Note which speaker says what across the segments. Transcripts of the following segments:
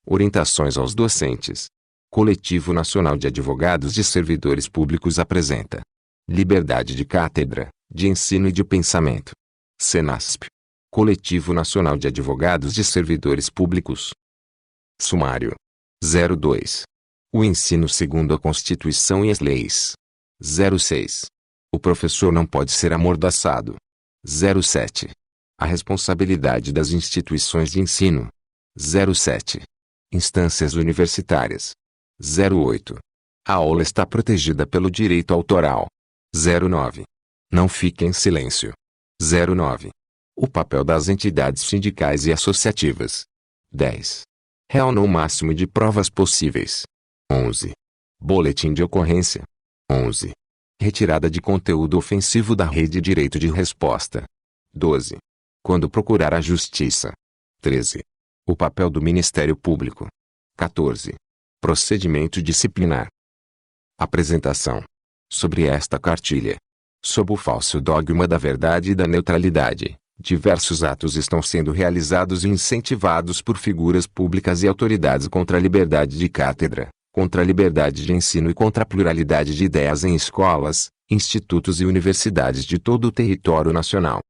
Speaker 1: Orientações aos docentes. Coletivo Nacional de Advogados de Servidores Públicos apresenta liberdade de cátedra, de ensino e de pensamento. Senasp. Coletivo Nacional de Advogados de Servidores Públicos. Sumário 02. O ensino segundo a Constituição e as leis. 06. O professor não pode ser amordaçado. 07. A responsabilidade das instituições de ensino. 07. Instâncias universitárias. 08. A aula está protegida pelo direito autoral. 09. Não fique em silêncio. 09. O papel das entidades sindicais e associativas. 10. Reúna o máximo de provas possíveis. 11. Boletim de ocorrência. 11. Retirada de conteúdo ofensivo da rede direito de resposta. 12. Quando procurar a justiça. 13. O papel do Ministério Público. 14. Procedimento disciplinar. Apresentação. Sobre esta cartilha. Sob o falso dogma da verdade e da neutralidade, diversos atos estão sendo realizados e incentivados por figuras públicas e autoridades contra a liberdade de cátedra, contra a liberdade de ensino e contra a pluralidade de ideias em escolas, institutos e universidades de todo o território nacional.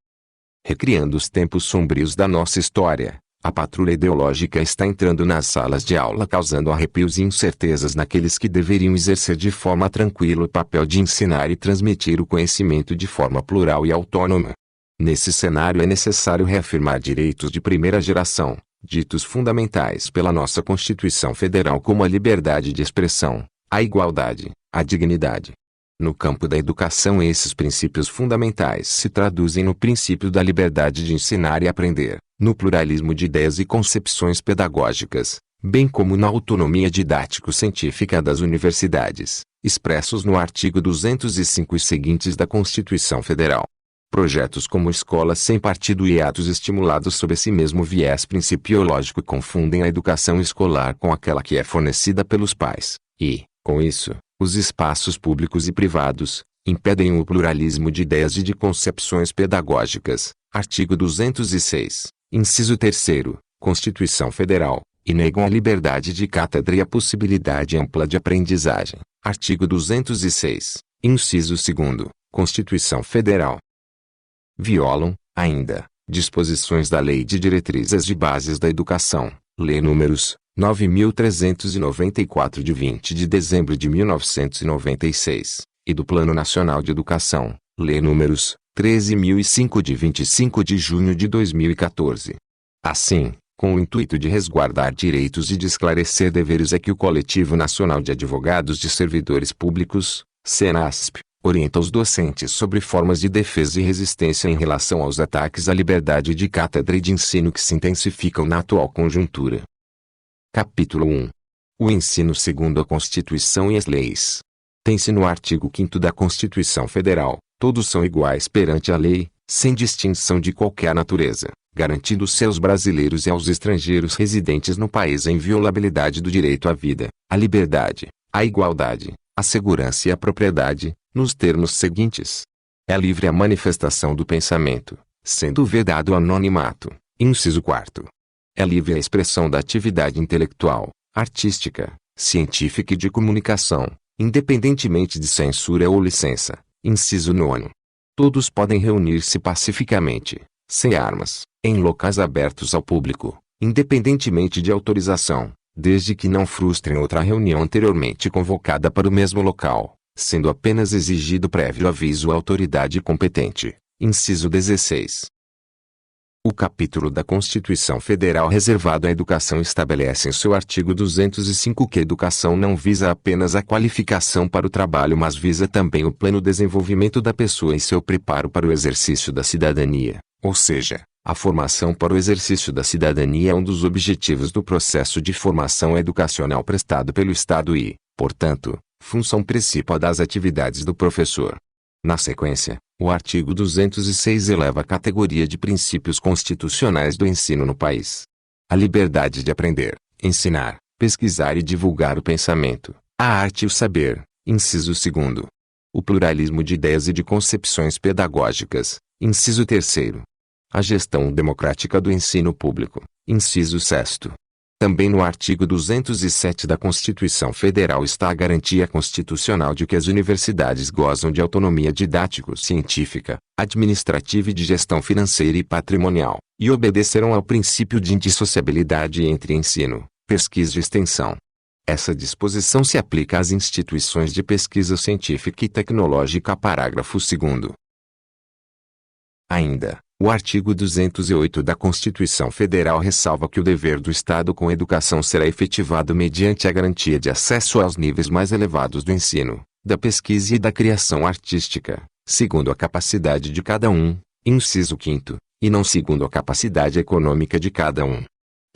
Speaker 1: Recriando os tempos sombrios da nossa história, a patrulha ideológica está entrando nas salas de aula causando arrepios e incertezas naqueles que deveriam exercer de forma tranquila o papel de ensinar e transmitir o conhecimento de forma plural e autônoma. Nesse cenário é necessário reafirmar direitos de primeira geração, ditos fundamentais pela nossa Constituição Federal como a liberdade de expressão, a igualdade, a dignidade. No campo da educação esses princípios fundamentais se traduzem no princípio da liberdade de ensinar e aprender, no pluralismo de ideias e concepções pedagógicas, bem como na autonomia didático-científica das universidades, expressos no artigo 205 e seguintes da Constituição Federal. Projetos como Escola Sem Partido e atos estimulados sob esse mesmo viés principiológico confundem a educação escolar com aquela que é fornecida pelos pais, e, com isso, os espaços públicos e privados, impedem o pluralismo de ideias e de concepções pedagógicas, artigo 206, inciso 3º, Constituição Federal, e negam a liberdade de cátedra e a possibilidade ampla de aprendizagem, artigo 206, inciso 2º, Constituição Federal. Violam, ainda, disposições da Lei de Diretrizes de Bases da Educação, Lei números 9.394 de 20 de dezembro de 1996, e do Plano Nacional de Educação, Lei números 13.005 de 25 de junho de 2014. Assim, com o intuito de resguardar direitos e de esclarecer deveres é que o Coletivo Nacional de Advogados de Servidores Públicos, Senasp, orienta os docentes sobre formas de defesa e resistência em relação aos ataques à liberdade de cátedra e de ensino que se intensificam na atual conjuntura. Capítulo 1. O ensino segundo a Constituição e as leis. Tem-se no artigo 5º da Constituição Federal, todos são iguais perante a lei, sem distinção de qualquer natureza, garantindo-se aos brasileiros e aos estrangeiros residentes no país a inviolabilidade do direito à vida, à liberdade, à igualdade, à segurança e à propriedade, nos termos seguintes. É livre a manifestação do pensamento, sendo vedado o anonimato, inciso 4º. É livre a expressão da atividade intelectual, artística, científica e de comunicação, independentemente de censura ou licença, inciso 9º. Todos podem reunir-se pacificamente, sem armas, em locais abertos ao público, independentemente de autorização, desde que não frustrem outra reunião anteriormente convocada para o mesmo local, sendo apenas exigido prévio aviso à autoridade competente, inciso 16. O capítulo da Constituição Federal reservado à educação estabelece em seu artigo 205 que a educação não visa apenas a qualificação para o trabalho mas visa também o pleno desenvolvimento da pessoa e seu preparo para o exercício da cidadania, ou seja, a formação para o exercício da cidadania é um dos objetivos do processo de formação educacional prestado pelo Estado e, portanto, função principal das atividades do professor. Na sequência, o artigo 206 eleva a categoria de princípios constitucionais do ensino no país. A liberdade de aprender, ensinar, pesquisar e divulgar o pensamento, a arte e o saber, inciso 2º. O pluralismo de ideias e de concepções pedagógicas, inciso 3º. A gestão democrática do ensino público, inciso 6º. Também no artigo 207 da Constituição Federal está a garantia constitucional de que as universidades gozam de autonomia didático-científica, administrativa e de gestão financeira e patrimonial, e obedecerão ao princípio de indissociabilidade entre ensino, pesquisa e extensão. Essa disposição se aplica às instituições de pesquisa científica e tecnológica. Parágrafo 2º. Ainda, o artigo 208 da Constituição Federal ressalva que o dever do Estado com educação será efetivado mediante a garantia de acesso aos níveis mais elevados do ensino, da pesquisa e da criação artística, segundo a capacidade de cada um, inciso 5º, e não segundo a capacidade econômica de cada um.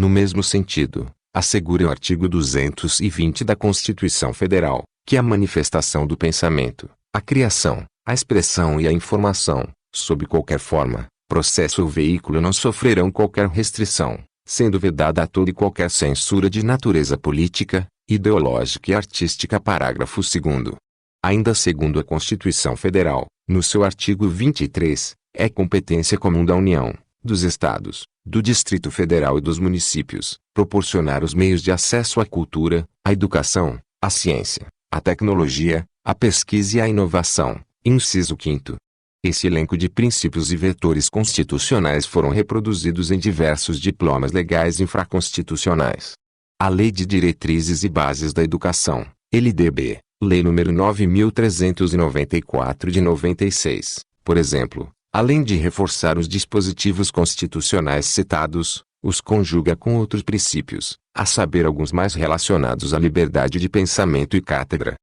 Speaker 1: No mesmo sentido, assegura o artigo 220 da Constituição Federal, que a manifestação do pensamento, a criação, a expressão e a informação, sob qualquer forma, processo ou veículo não sofrerão qualquer restrição, sendo vedada a toda e qualquer censura de natureza política, ideológica e artística. Parágrafo 2º. Ainda segundo a Constituição Federal, no seu artigo 23, é competência comum da União, dos Estados, do Distrito Federal e dos municípios, proporcionar os meios de acesso à cultura, à educação, à ciência, à tecnologia, à pesquisa e à inovação. Inciso 5º. Esse elenco de princípios e vetores constitucionais foram reproduzidos em diversos diplomas legais infraconstitucionais. A Lei de Diretrizes e Bases da Educação, LDB, Lei nº 9.394 de 96, por exemplo, além de reforçar os dispositivos constitucionais citados, os conjuga com outros princípios, a saber alguns mais relacionados à liberdade de pensamento e cátedra.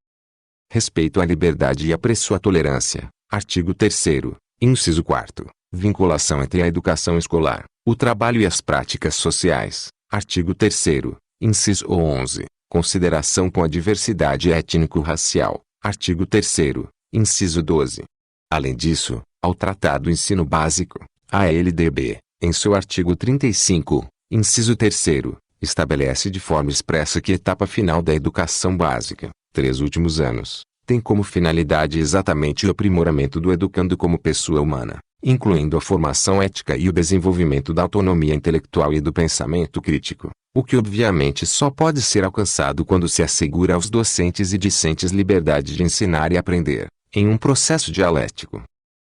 Speaker 1: Respeito à liberdade e apreço à tolerância. Artigo 3º, inciso 4º, vinculação entre a educação escolar, o trabalho e as práticas sociais. Artigo 3º, inciso 11, consideração com a diversidade étnico-racial. Artigo 3º, inciso 12. Além disso, ao Tratado Ensino Básico, a LDB, em seu artigo 35, inciso 3º, estabelece de forma expressa que a etapa final da educação básica, 3 últimos anos, tem como finalidade exatamente o aprimoramento do educando como pessoa humana, incluindo a formação ética e o desenvolvimento da autonomia intelectual e do pensamento crítico, o que obviamente só pode ser alcançado quando se assegura aos docentes e discentes liberdade de ensinar e aprender, em um processo dialético.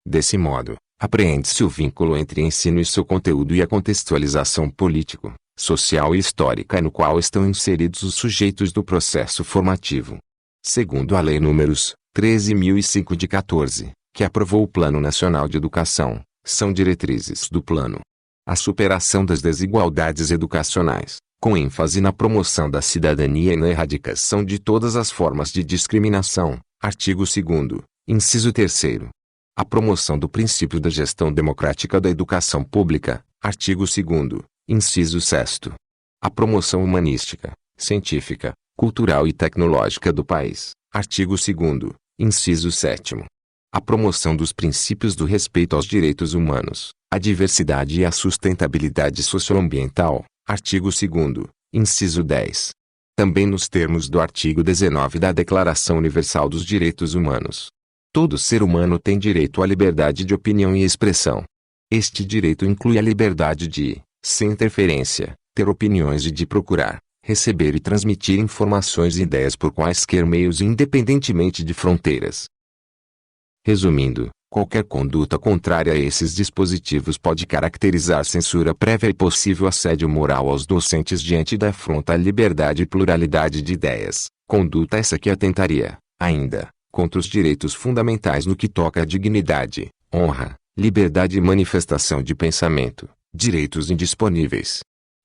Speaker 1: Desse modo, apreende-se o vínculo entre ensino e seu conteúdo e a contextualização político, social e histórica no qual estão inseridos os sujeitos do processo formativo. Segundo a Lei nº 13.005 de 14, que aprovou o Plano Nacional de Educação, são diretrizes do plano a superação das desigualdades educacionais, com ênfase na promoção da cidadania e na erradicação de todas as formas de discriminação. Artigo 2º, inciso 3º. A promoção do princípio da gestão democrática da educação pública. Artigo 2º, inciso 6º. A promoção humanística, científica, cultural e tecnológica do país. Artigo 2º, inciso 7º. A promoção dos princípios do respeito aos direitos humanos, à diversidade e à sustentabilidade socioambiental. Artigo 2º, inciso 10. Também nos termos do artigo 19 da Declaração Universal dos Direitos Humanos. Todo ser humano tem direito à liberdade de opinião e expressão. Este direito inclui a liberdade de, sem interferência, ter opiniões e de procurar, receber e transmitir informações e ideias por quaisquer meios independentemente de fronteiras. Resumindo, qualquer conduta contrária a esses dispositivos pode caracterizar censura prévia e possível assédio moral aos docentes diante da afronta à liberdade e pluralidade de ideias, conduta essa que atentaria, ainda, contra os direitos fundamentais no que toca à dignidade, honra, liberdade e manifestação de pensamento, direitos indisponíveis.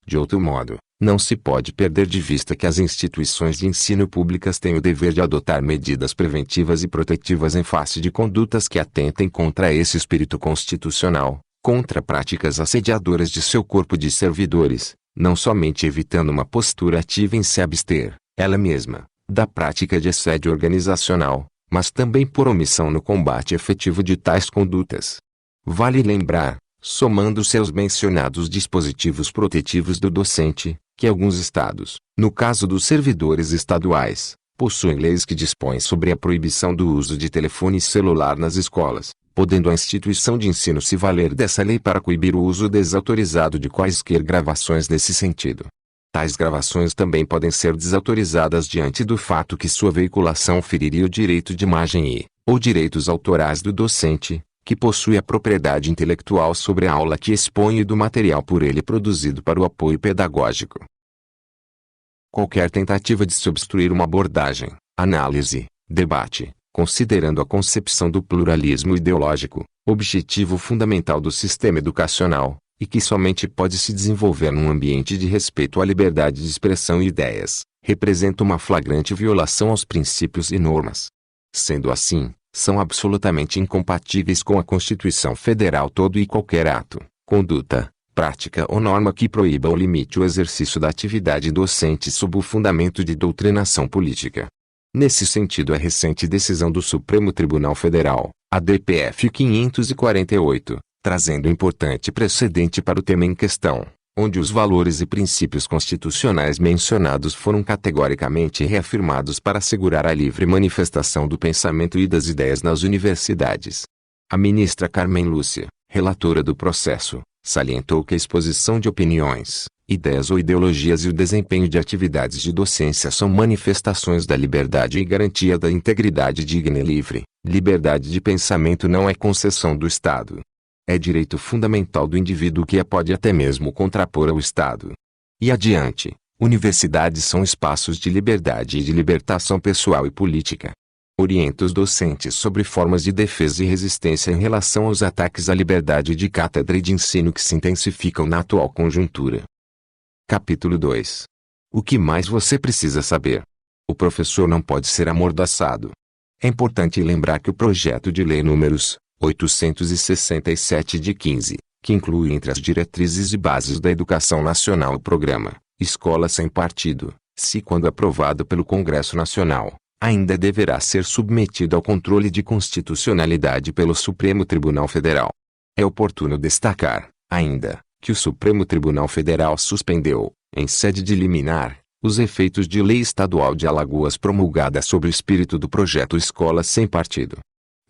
Speaker 1: De outro modo, não se pode perder de vista que as instituições de ensino públicas têm o dever de adotar medidas preventivas e protetivas em face de condutas que atentem contra esse espírito constitucional, contra práticas assediadoras de seu corpo de servidores, não somente evitando uma postura ativa em se abster, ela mesma, da prática de assédio organizacional, mas também por omissão no combate efetivo de tais condutas. Vale lembrar, somando-se aos mencionados dispositivos protetivos do docente, que alguns estados, no caso dos servidores estaduais, possuem leis que dispõem sobre a proibição do uso de telefone celular nas escolas, podendo a instituição de ensino se valer dessa lei para coibir o uso desautorizado de quaisquer gravações nesse sentido. Tais gravações também podem ser desautorizadas diante do fato que sua veiculação feriria o direito de imagem ou direitos autorais do docente, que possui a propriedade intelectual sobre a aula que expõe e do material por ele produzido para o apoio pedagógico. Qualquer tentativa de se obstruir uma abordagem, análise, debate, considerando a concepção do pluralismo ideológico, objetivo fundamental do sistema educacional, e que somente pode se desenvolver num ambiente de respeito à liberdade de expressão e ideias, representa uma flagrante violação aos princípios e normas. Sendo assim, são absolutamente incompatíveis com a Constituição Federal todo e qualquer ato, conduta, prática ou norma que proíba ou limite o exercício da atividade docente sob o fundamento de doutrinação política. Nesse sentido, a recente decisão do Supremo Tribunal Federal, a DPF 548, trazendo importante precedente para o tema em questão, onde os valores e princípios constitucionais mencionados foram categoricamente reafirmados para assegurar a livre manifestação do pensamento e das ideias nas universidades. A ministra Carmen Lúcia, relatora do processo, salientou que a exposição de opiniões, ideias ou ideologias e o desempenho de atividades de docência são manifestações da liberdade e garantia da integridade digna e livre. Liberdade de pensamento não é concessão do Estado. É direito fundamental do indivíduo que a pode até mesmo contrapor ao Estado. E adiante, universidades são espaços de liberdade e de libertação pessoal e política. Orienta os docentes sobre formas de defesa e resistência em relação aos ataques à liberdade de cátedra e de ensino que se intensificam na atual conjuntura. Capítulo 2. O que mais você precisa saber? O professor não pode ser amordaçado. É importante lembrar que o projeto de lei números 867 de 15, que inclui entre as diretrizes e bases da educação nacional o programa Escola Sem Partido, se quando aprovado pelo Congresso Nacional, ainda deverá ser submetido ao controle de constitucionalidade pelo Supremo Tribunal Federal. É oportuno destacar, ainda, que o Supremo Tribunal Federal suspendeu, em sede de liminar, os efeitos de lei estadual de Alagoas promulgada sobre o espírito do projeto Escola Sem Partido.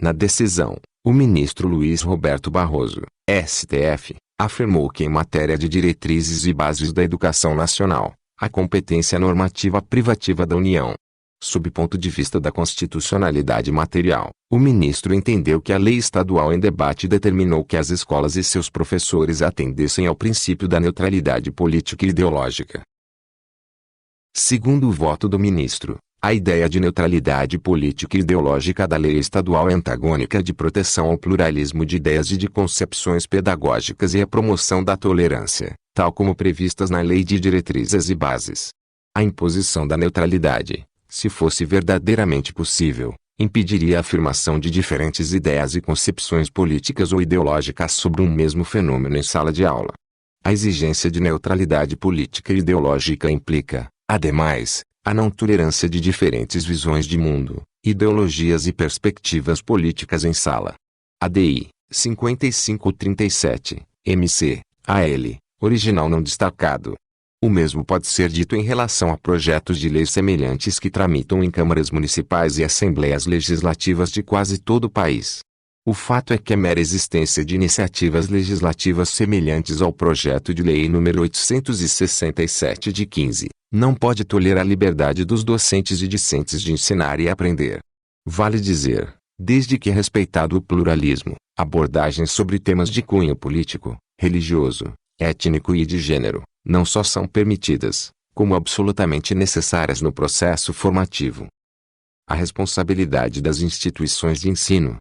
Speaker 1: Na decisão, o ministro Luiz Roberto Barroso, STF, afirmou que em matéria de diretrizes e bases da educação nacional, a competência normativa privativa da União. Sob ponto de vista da constitucionalidade material, o ministro entendeu que a lei estadual em debate determinou que as escolas e seus professores atendessem ao princípio da neutralidade política e ideológica. Segundo o voto do ministro, a ideia de neutralidade política e ideológica da lei estadual é antagônica de proteção ao pluralismo de ideias e de concepções pedagógicas e à promoção da tolerância, tal como previstas na Lei de Diretrizes e Bases. A imposição da neutralidade, se fosse verdadeiramente possível, impediria a afirmação de diferentes ideias e concepções políticas ou ideológicas sobre um mesmo fenômeno em sala de aula. A exigência de neutralidade política e ideológica implica, ademais, a não tolerância de diferentes visões de mundo, ideologias e perspectivas políticas em sala. ADI 5537, MC, AL, original não destacado. O mesmo pode ser dito em relação a projetos de leis semelhantes que tramitam em câmaras municipais e assembleias legislativas de quase todo o país. O fato é que a mera existência de iniciativas legislativas semelhantes ao projeto de lei número 867 de 15, não pode tolerar a liberdade dos docentes e discentes de ensinar e aprender. Vale dizer, desde que é respeitado o pluralismo, abordagens sobre temas de cunho político, religioso, étnico e de gênero, não só são permitidas, como absolutamente necessárias no processo formativo. A responsabilidade das instituições de ensino.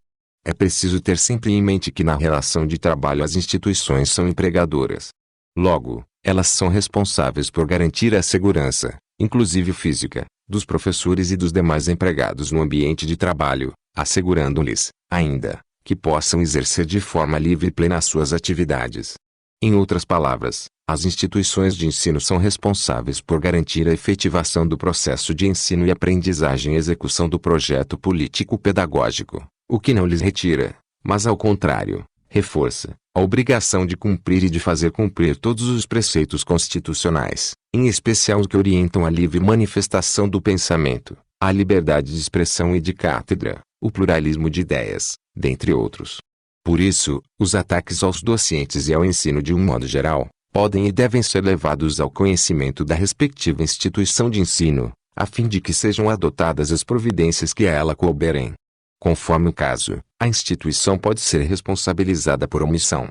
Speaker 1: É preciso ter sempre em mente que na relação de trabalho as instituições são empregadoras. Logo, elas são responsáveis por garantir a segurança, inclusive física, dos professores e dos demais empregados no ambiente de trabalho, assegurando-lhes, ainda, que possam exercer de forma livre e plena as suas atividades. Em outras palavras, as instituições de ensino são responsáveis por garantir a efetivação do processo de ensino e aprendizagem e execução do projeto político-pedagógico, o que não lhes retira, mas ao contrário, reforça, a obrigação de cumprir e de fazer cumprir todos os preceitos constitucionais, em especial os que orientam a livre manifestação do pensamento, a liberdade de expressão e de cátedra, o pluralismo de ideias, dentre outros. Por isso, os ataques aos docentes e ao ensino de um modo geral, podem e devem ser levados ao conhecimento da respectiva instituição de ensino, a fim de que sejam adotadas as providências que a ela couberem. Conforme o caso, a instituição pode ser responsabilizada por omissão.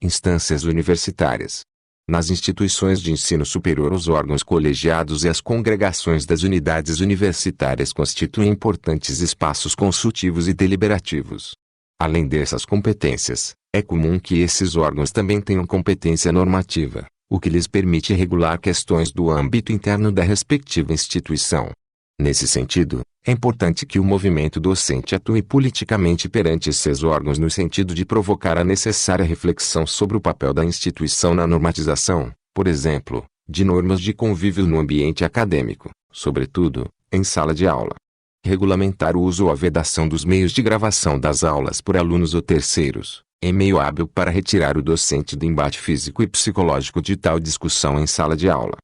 Speaker 1: Instâncias universitárias. Nas instituições de ensino superior, os órgãos colegiados e as congregações das unidades universitárias constituem importantes espaços consultivos e deliberativos. Além dessas competências, é comum que esses órgãos também tenham competência normativa, o que lhes permite regular questões do âmbito interno da respectiva instituição. Nesse sentido, é importante que o movimento docente atue politicamente perante esses órgãos no sentido de provocar a necessária reflexão sobre o papel da instituição na normatização, por exemplo, de normas de convívio no ambiente acadêmico, sobretudo, em sala de aula. Regulamentar o uso ou a vedação dos meios de gravação das aulas por alunos ou terceiros, é meio hábil para retirar o docente do embate físico e psicológico de tal discussão em sala de aula.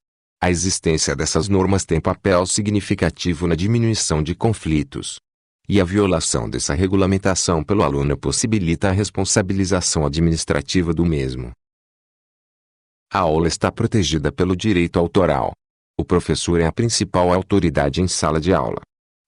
Speaker 1: A existência dessas normas tem papel significativo na diminuição de conflitos. E a violação dessa regulamentação pelo aluno possibilita a responsabilização administrativa do mesmo. A aula está protegida pelo direito autoral. O professor é a principal autoridade em sala de aula.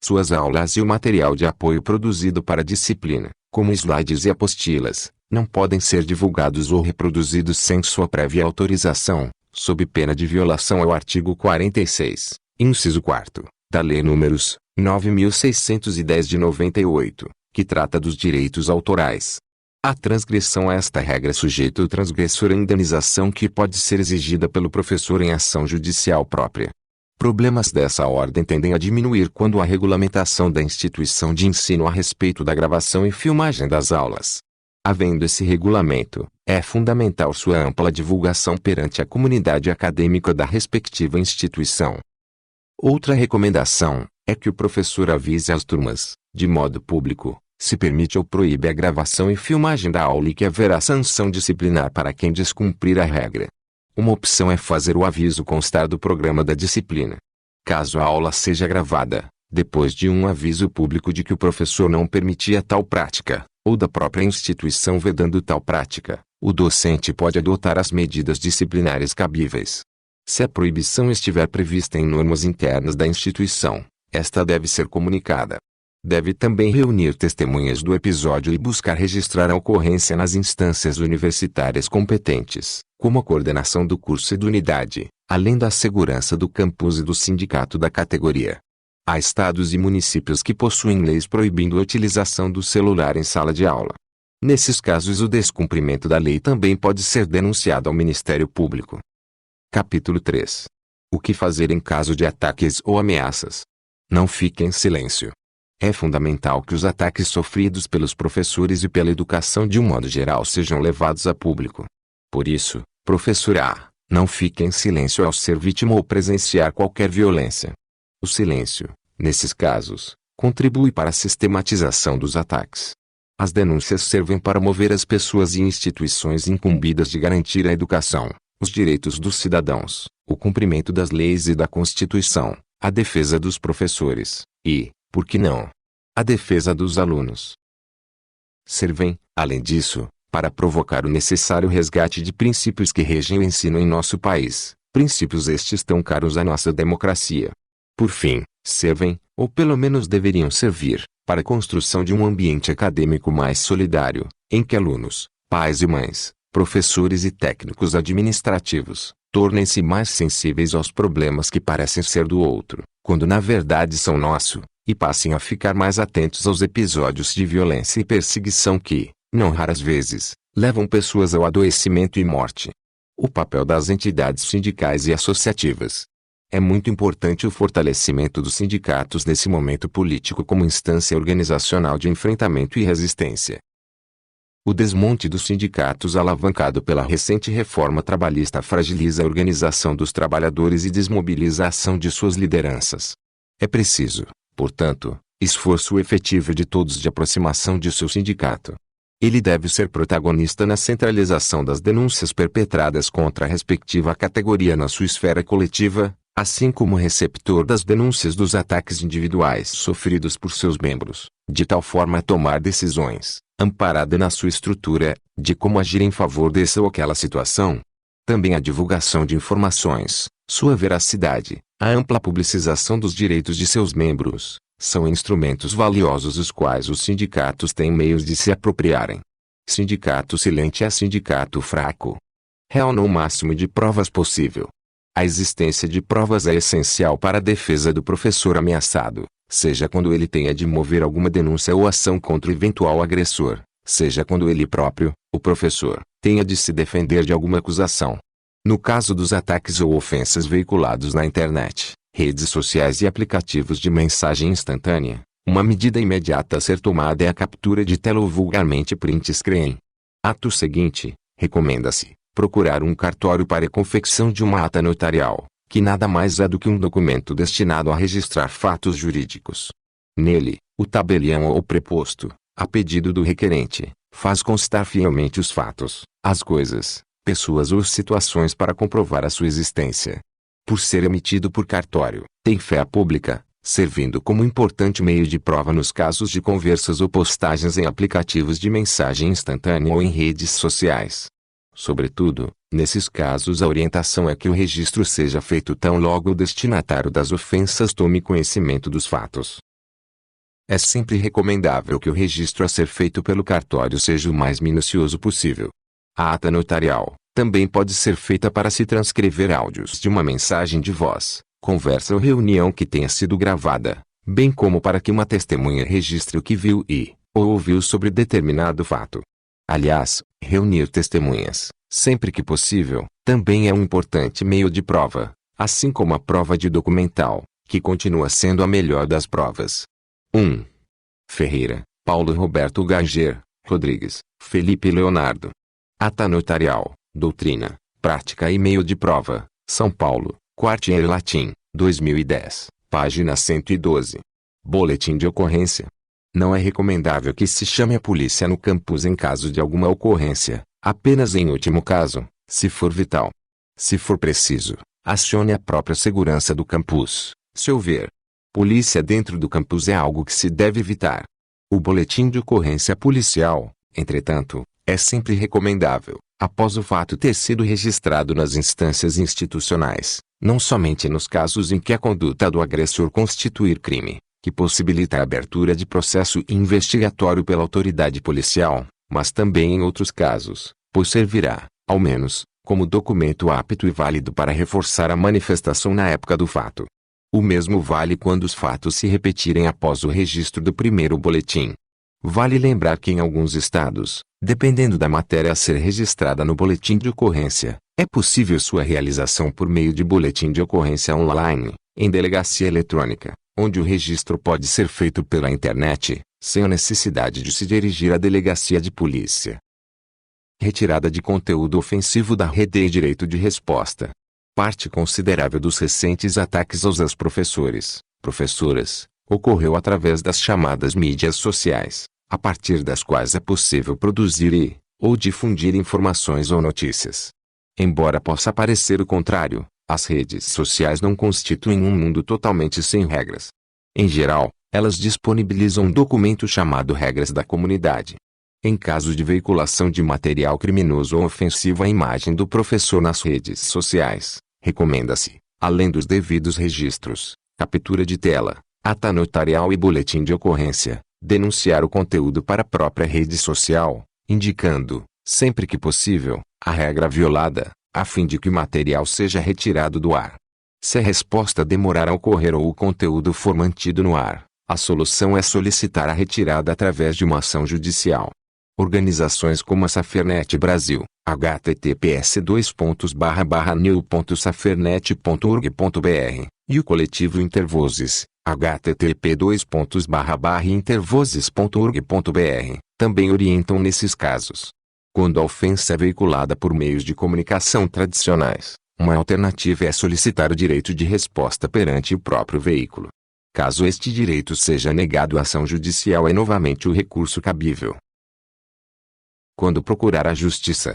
Speaker 1: Suas aulas e o material de apoio produzido para a disciplina, como slides e apostilas, não podem ser divulgados ou reproduzidos sem sua prévia autorização, sob pena de violação ao artigo 46, inciso 4, da Lei nº 9.610 de 98, que trata dos direitos autorais. A transgressão a esta regra sujeita o transgressor à indenização que pode ser exigida pelo professor em ação judicial própria. Problemas dessa ordem tendem a diminuir quando a regulamentação da instituição de ensino a respeito da gravação e filmagem das aulas. Havendo esse regulamento, é fundamental sua ampla divulgação perante a comunidade acadêmica da respectiva instituição. Outra recomendação é que o professor avise às turmas, de modo público, se permite ou proíbe a gravação e filmagem da aula e que haverá sanção disciplinar para quem descumprir a regra. Uma opção é fazer o aviso constar do programa da disciplina. Caso a aula seja gravada, depois de um aviso público de que o professor não permitia tal prática, ou da própria instituição vedando tal prática, o docente pode adotar as medidas disciplinares cabíveis. Se a proibição estiver prevista em normas internas da instituição, esta deve ser comunicada. Deve também reunir testemunhas do episódio e buscar registrar a ocorrência nas instâncias universitárias competentes, como a coordenação do curso e da unidade, além da segurança do campus e do sindicato da categoria. Há estados e municípios que possuem leis proibindo a utilização do celular em sala de aula. Nesses casos, o descumprimento da lei também pode ser denunciado ao Ministério Público. Capítulo 3. O que fazer em caso de ataques ou ameaças? Não fique em silêncio. É fundamental que os ataques sofridos pelos professores e pela educação de um modo geral sejam levados a público. Por isso, professor A, não fique em silêncio ao ser vítima ou presenciar qualquer violência. O silêncio, nesses casos, contribui para a sistematização dos ataques. As denúncias servem para mover as pessoas e instituições incumbidas de garantir a educação, os direitos dos cidadãos, o cumprimento das leis e da Constituição, a defesa dos professores, e, por que não, a defesa dos alunos. Servem, além disso, para provocar o necessário resgate de princípios que regem o ensino em nosso país, princípios estes tão caros à nossa democracia. Por fim, servem, ou pelo menos deveriam servir, para a construção de um ambiente acadêmico mais solidário, em que alunos, pais e mães, professores e técnicos administrativos, tornem-se mais sensíveis aos problemas que parecem ser do outro, quando na verdade são nosso, e passem a ficar mais atentos aos episódios de violência e perseguição que, não raras vezes, levam pessoas ao adoecimento e morte. O papel das entidades sindicais e associativas. É muito importante o fortalecimento dos sindicatos nesse momento político como instância organizacional de enfrentamento e resistência. O desmonte dos sindicatos alavancado pela recente reforma trabalhista fragiliza a organização dos trabalhadores e desmobiliza a ação de suas lideranças. É preciso, portanto, esforço efetivo de todos de aproximação de seu sindicato. Ele deve ser protagonista na centralização das denúncias perpetradas contra a respectiva categoria na sua esfera coletiva, assim como receptor das denúncias dos ataques individuais sofridos por seus membros, de tal forma a tomar decisões, amparada na sua estrutura, de como agir em favor dessa ou aquela situação. Também a divulgação de informações, sua veracidade, a ampla publicização dos direitos de seus membros, são instrumentos valiosos os quais os sindicatos têm meios de se apropriarem. Sindicato silente é sindicato fraco. Real no máximo de provas possível. A existência de provas é essencial para a defesa do professor ameaçado, seja quando ele tenha de mover alguma denúncia ou ação contra o eventual agressor, seja quando ele próprio, o professor, tenha de se defender de alguma acusação. No caso dos ataques ou ofensas veiculados na internet, redes sociais e aplicativos de mensagem instantânea, uma medida imediata a ser tomada é a captura de tela ou vulgarmente print screen. Ato seguinte, recomenda-se procurar um cartório para a confecção de uma ata notarial, que nada mais é do que um documento destinado a registrar fatos jurídicos. Nele, o tabelião ou preposto, a pedido do requerente, faz constar fielmente os fatos, as coisas, pessoas ou situações para comprovar a sua existência. Por ser emitido por cartório, tem fé pública, servindo como importante meio de prova nos casos de conversas ou postagens em aplicativos de mensagem instantânea ou em redes sociais. Sobretudo, nesses casos a orientação é que o registro seja feito tão logo o destinatário das ofensas tome conhecimento dos fatos. É sempre recomendável que o registro a ser feito pelo cartório seja o mais minucioso possível. A ata notarial também pode ser feita para se transcrever áudios de uma mensagem de voz, conversa ou reunião que tenha sido gravada, bem como para que uma testemunha registre o que viu ou ouviu sobre determinado fato. Aliás, reunir testemunhas, sempre que possível, também é um importante meio de prova, assim como a prova de documental, que continua sendo a melhor das provas. 1. Ferreira, Paulo Roberto Gager, Rodrigues, Felipe Leonardo. Ata notarial, doutrina, prática e meio de prova, São Paulo, Quartier Latim, 2010, página 112. Boletim de ocorrência. Não é recomendável que se chame a polícia no campus em caso de alguma ocorrência, apenas em último caso, se for vital. Se for preciso, acione a própria segurança do campus, se houver. Polícia dentro do campus é algo que se deve evitar. O boletim de ocorrência policial, entretanto, é sempre recomendável, após o fato ter sido registrado nas instâncias institucionais, não somente nos casos em que a conduta do agressor constituir crime, que possibilita a abertura de processo investigatório pela autoridade policial, mas também em outros casos, pois servirá, ao menos, como documento apto e válido para reforçar a manifestação na época do fato. O mesmo vale quando os fatos se repetirem após o registro do primeiro boletim. Vale lembrar que em alguns estados, dependendo da matéria a ser registrada no boletim de ocorrência, é possível sua realização por meio de boletim de ocorrência online, em delegacia eletrônica, onde o registro pode ser feito pela internet, sem a necessidade de se dirigir à delegacia de polícia. Retirada de conteúdo ofensivo da rede e direito de resposta. Parte considerável dos recentes ataques aos ex-professores, professoras, ocorreu através das chamadas mídias sociais, a partir das quais é possível produzir ou difundir informações ou notícias. Embora possa parecer o contrário, as redes sociais não constituem um mundo totalmente sem regras. Em geral, elas disponibilizam um documento chamado Regras da Comunidade. Em caso de veiculação de material criminoso ou ofensivo à imagem do professor nas redes sociais, recomenda-se, além dos devidos registros, captura de tela, ata notarial e boletim de ocorrência, denunciar o conteúdo para a própria rede social, indicando, sempre que possível, a regra violada, a fim de que o material seja retirado do ar. Se a resposta demorar a ocorrer ou o conteúdo for mantido no ar, a solução é solicitar a retirada através de uma ação judicial. Organizações como a Safernet Brasil, https://new.safernet.org.br, e o coletivo Intervozes, http://intervozes.org.br, também orientam nesses casos. Quando a ofensa é veiculada por meios de comunicação tradicionais, uma alternativa é solicitar o direito de resposta perante o próprio veículo. Caso este direito seja negado, a ação judicial é novamente o recurso cabível. Quando procurar a justiça,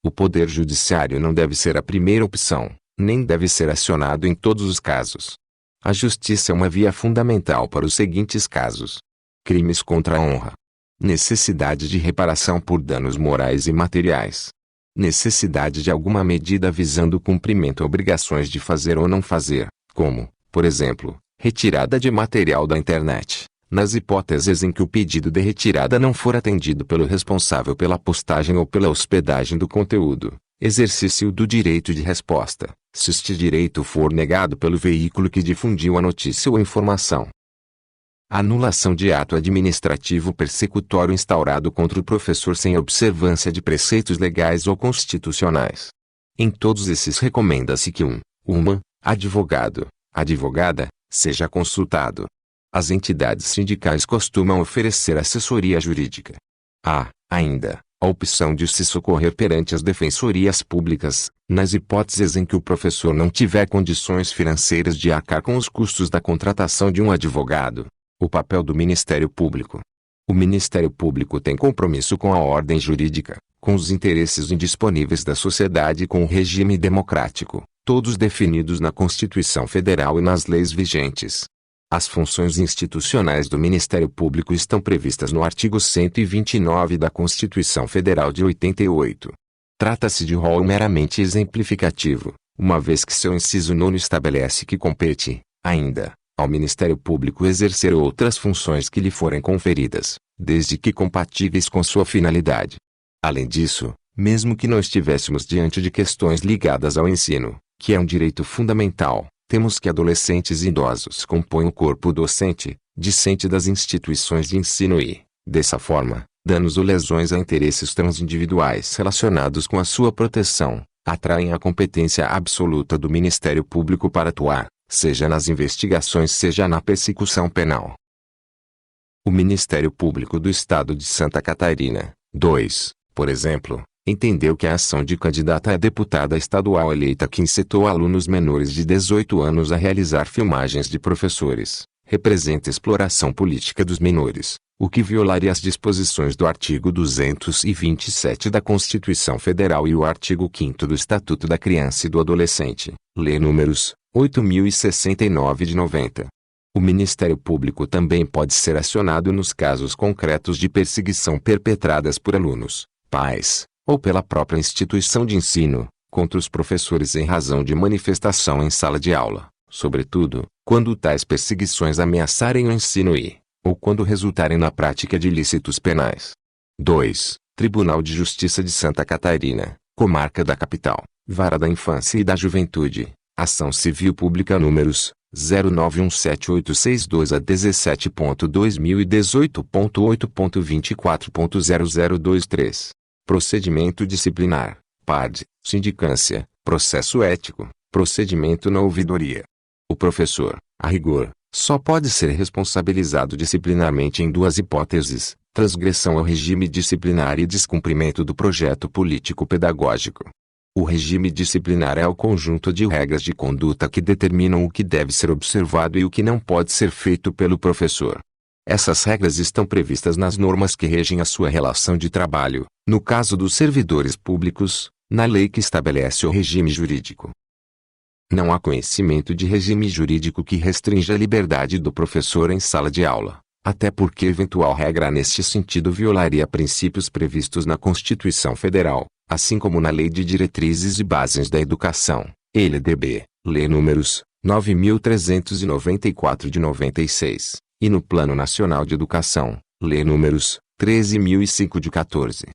Speaker 1: o poder judiciário não deve ser a primeira opção, nem deve ser acionado em todos os casos. A justiça é uma via fundamental para os seguintes casos: crimes contra a honra, necessidade de reparação por danos morais e materiais, Necessidade de alguma medida visando o cumprimento obrigações de fazer ou não fazer, como, por exemplo, retirada de material da internet, nas hipóteses em que o pedido de retirada não for atendido pelo responsável pela postagem ou pela hospedagem do conteúdo. Exercício do direito de resposta, se este direito for negado pelo veículo que difundiu a notícia ou informação. Anulação de ato administrativo persecutório instaurado contra o professor sem observância de preceitos legais ou constitucionais. Em todos esses recomenda-se que advogado, advogada, seja consultado. As entidades sindicais costumam oferecer assessoria jurídica. Ainda, a opção de se socorrer perante as defensorias públicas, nas hipóteses em que o professor não tiver condições financeiras de arcar com os custos da contratação de um advogado. O papel do Ministério Público. O Ministério Público tem compromisso com a ordem jurídica, com os interesses indisponíveis da sociedade e com o regime democrático, todos definidos na Constituição Federal e nas leis vigentes. As funções institucionais do Ministério Público estão previstas no artigo 129 da Constituição Federal de 88. Trata-se de rol meramente exemplificativo, uma vez que seu inciso 9 estabelece que compete, ainda, ao Ministério Público exercer outras funções que lhe forem conferidas, desde que compatíveis com sua finalidade. Além disso, mesmo que não estivéssemos diante de questões ligadas ao ensino, que é um direito fundamental, temos que adolescentes e idosos compõem o corpo docente, discente das instituições de ensino e, dessa forma, danos ou lesões a interesses transindividuais relacionados com a sua proteção, atraem a competência absoluta do Ministério Público para atuar, seja nas investigações seja na persecução penal. O Ministério Público do Estado de Santa Catarina, por exemplo, entendeu que a ação de candidata a deputada estadual eleita que incitou alunos menores de 18 anos a realizar filmagens de professores, representa exploração política dos menores, o que violaria as disposições do artigo 227 da Constituição Federal e o artigo 5º do Estatuto da Criança e do Adolescente, Lei números 8.069 de 90. O Ministério Público também pode ser acionado nos casos concretos de perseguição perpetradas por alunos, pais, ou pela própria instituição de ensino, contra os professores em razão de manifestação em sala de aula, sobretudo, quando tais perseguições ameaçarem o ensino ou quando resultarem na prática de ilícitos penais. 2. Tribunal de Justiça de Santa Catarina, Comarca da Capital, Vara da Infância e da Juventude, Ação Civil Pública números 0917862 a 17.2018.8.24.0023. Procedimento disciplinar, PAD, sindicância, processo ético, procedimento na ouvidoria. O professor, a rigor, só pode ser responsabilizado disciplinarmente em duas hipóteses: transgressão ao regime disciplinar e descumprimento do projeto político-pedagógico. O regime disciplinar é o conjunto de regras de conduta que determinam o que deve ser observado e o que não pode ser feito pelo professor. Essas regras estão previstas nas normas que regem a sua relação de trabalho, no caso dos servidores públicos, na lei que estabelece o regime jurídico. Não há conhecimento de regime jurídico que restrinja a liberdade do professor em sala de aula, até porque eventual regra neste sentido violaria princípios previstos na Constituição Federal, assim como na Lei de Diretrizes e Bases da Educação, LDB, Lei números 9.394 de 96, e no Plano Nacional de Educação, Lei números 13.005 de 14.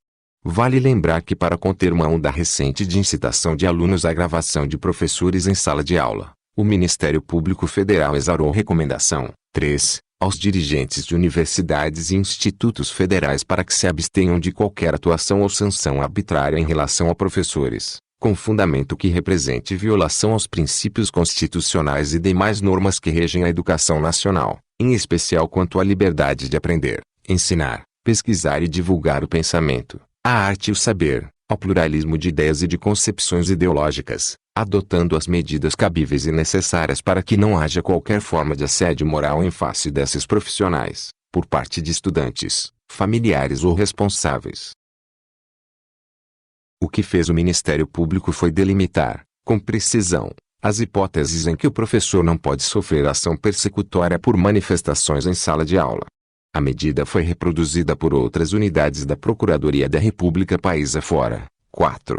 Speaker 1: Vale lembrar que para conter uma onda recente de incitação de alunos à gravação de professores em sala de aula, o Ministério Público Federal exarou recomendação 3 aos dirigentes de universidades e institutos federais para que se abstenham de qualquer atuação ou sanção arbitrária em relação a professores, com fundamento que represente violação aos princípios constitucionais e demais normas que regem a educação nacional, em especial quanto à liberdade de aprender, ensinar, pesquisar e divulgar o pensamento, a arte e o saber, ao pluralismo de ideias e de concepções ideológicas, adotando as medidas cabíveis e necessárias para que não haja qualquer forma de assédio moral em face desses profissionais, por parte de estudantes, familiares ou responsáveis. O que fez o Ministério Público foi delimitar, com precisão, as hipóteses em que o professor não pode sofrer ação persecutória por manifestações em sala de aula. A medida foi reproduzida por outras unidades da Procuradoria da República país afora, 4.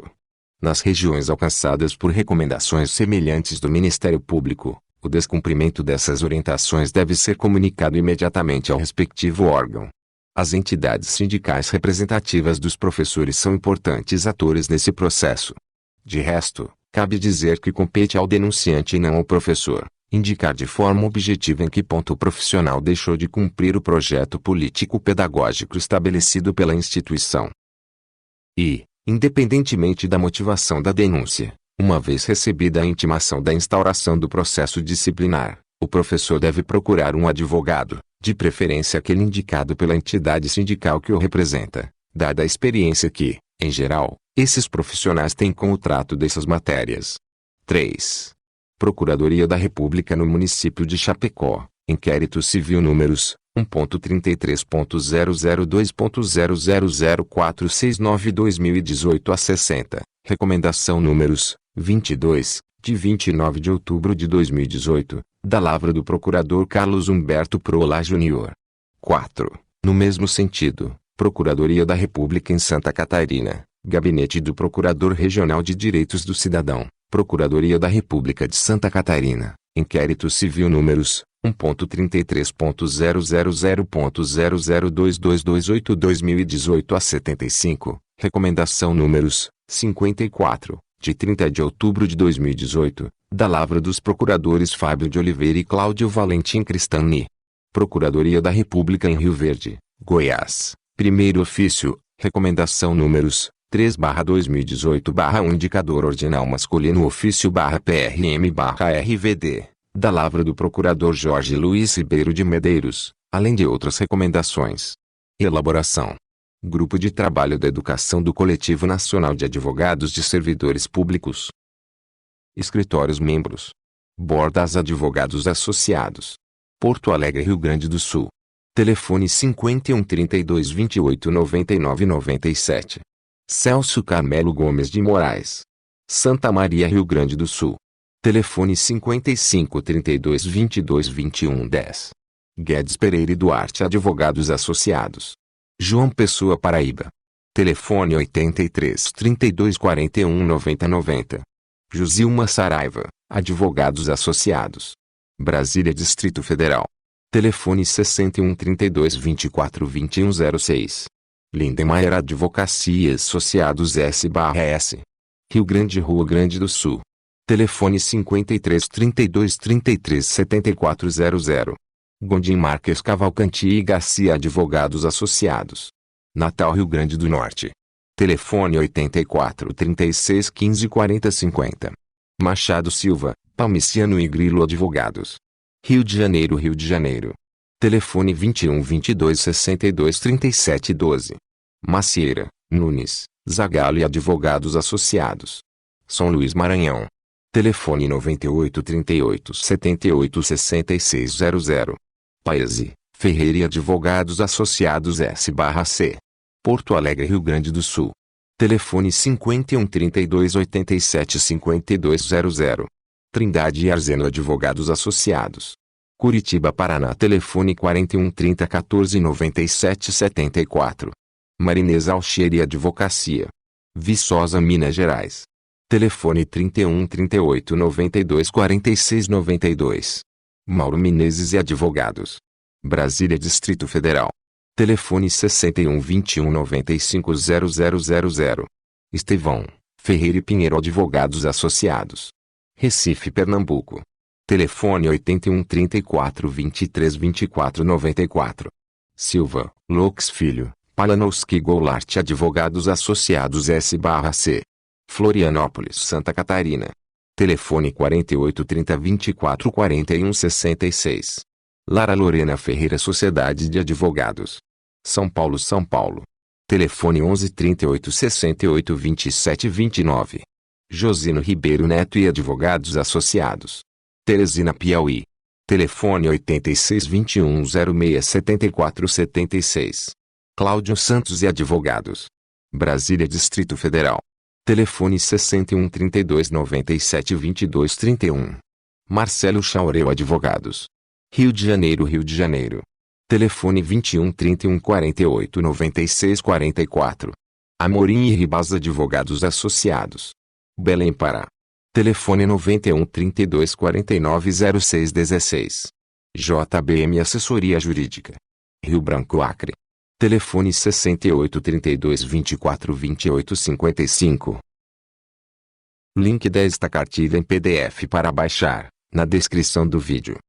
Speaker 1: Nas regiões alcançadas por recomendações semelhantes do Ministério Público, o descumprimento dessas orientações deve ser comunicado imediatamente ao respectivo órgão. As entidades sindicais representativas dos professores são importantes atores nesse processo. De resto, cabe dizer que compete ao denunciante e não ao professor indicar de forma objetiva em que ponto o profissional deixou de cumprir o projeto político-pedagógico estabelecido pela instituição. E, independentemente da motivação da denúncia, uma vez recebida a intimação da instauração do processo disciplinar, o professor deve procurar um advogado, de preferência aquele indicado pela entidade sindical que o representa, dada a experiência que, em geral, esses profissionais têm com o trato dessas matérias. 3. Procuradoria da República no município de Chapecó, Inquérito Civil números 1.33.002.0004692-2018 a 60, Recomendação números 22, de 29 de outubro de 2018, da lavra do Procurador Carlos Humberto Prola Júnior. 4. No mesmo sentido, Procuradoria da República em Santa Catarina, Gabinete do Procurador Regional de Direitos do Cidadão, Procuradoria da República de Santa Catarina, Inquérito Civil números 1.33.000.0022228-2018 a 75, Recomendação números 54, de 30 de outubro de 2018, da lavra dos Procuradores Fábio de Oliveira e Cláudio Valentim Cristani. Procuradoria da República em Rio Verde, Goiás, Primeiro Ofício, Recomendação números 3/2018/1 Indicador Ordinal Masculino Ofício/PRM/RVD, da lavra do Procurador Jorge Luiz Ribeiro de Medeiros, além de outras recomendações. Elaboração: Grupo de Trabalho da Educação do Coletivo Nacional de Advogados de Servidores Públicos. Escritórios membros: Bordas Advogados Associados, Porto Alegre, Rio Grande do Sul. Telefone 51 32 28 99 97. Celso Carmelo Gomes de Moraes, Santa Maria, Rio Grande do Sul. Telefone 55 32 22 21 10. Guedes Pereira e Duarte Advogados Associados, João Pessoa, Paraíba. Telefone 83 32 41 90 90. Josilma Saraiva, Advogados Associados, Brasília, Distrito Federal. Telefone 61 32 24 21 06. Lindenmayer Advocacia Associados S/S. Rio Grande, Rio Grande do Sul. Telefone 53 32 33 74 00. Gondim Marques Cavalcanti e Garcia Advogados Associados, Natal, Rio Grande do Norte. Telefone 84 36 15 40 50. Machado Silva, Palmiciano e Grilo Advogados, Rio de Janeiro, Rio de Janeiro. Telefone 21 22 62 37 12. Macieira, Nunes, Zagallo e Advogados Associados, São Luís, Maranhão. Telefone 98 38 78 66 00. Paese, Ferreira e Advogados Associados S/C. Porto Alegre, Rio Grande do Sul. Telefone 51 32 87 52 00. Trindade e Arzeno Advogados Associados, Curitiba, Paraná. Telefone 41 30 14 97 74. Marinês Alxeri Advocacia, Viçosa, Minas Gerais. Telefone 31 38 92 46 92. Mauro Menezes e Advogados, Brasília, Distrito Federal. Telefone 61 21 95 0000. Estevão, Ferreira e Pinheiro Advogados Associados, Recife, Pernambuco. Telefone 81 34 23 24 94. Silva, Lux Filho, Palanowski Goulart Advogados Associados S/C. Florianópolis, Santa Catarina. Telefone 48 30 24 41 66. Lara Lorena Ferreira Sociedade de Advogados, São Paulo, São Paulo. Telefone 11 38 68 27 29. Josino Ribeiro Neto e Advogados Associados, Teresina, Piauí. Telefone 86 21 06 74 76. Cláudio Santos e Advogados, Brasília, Distrito Federal. Telefone 61 32 97 22 31. Marcelo Chaureu Advogados, Rio de Janeiro, Rio de Janeiro. Telefone 21 31 48 96 44. Amorim e Ribas Advogados Associados. Belém, Pará. Telefone 91 32 49 06 16. JBM Assessoria Jurídica. Rio Branco, Acre. Telefone 68 32 24 28 55. Link desta cartilha em PDF para baixar, na descrição do vídeo.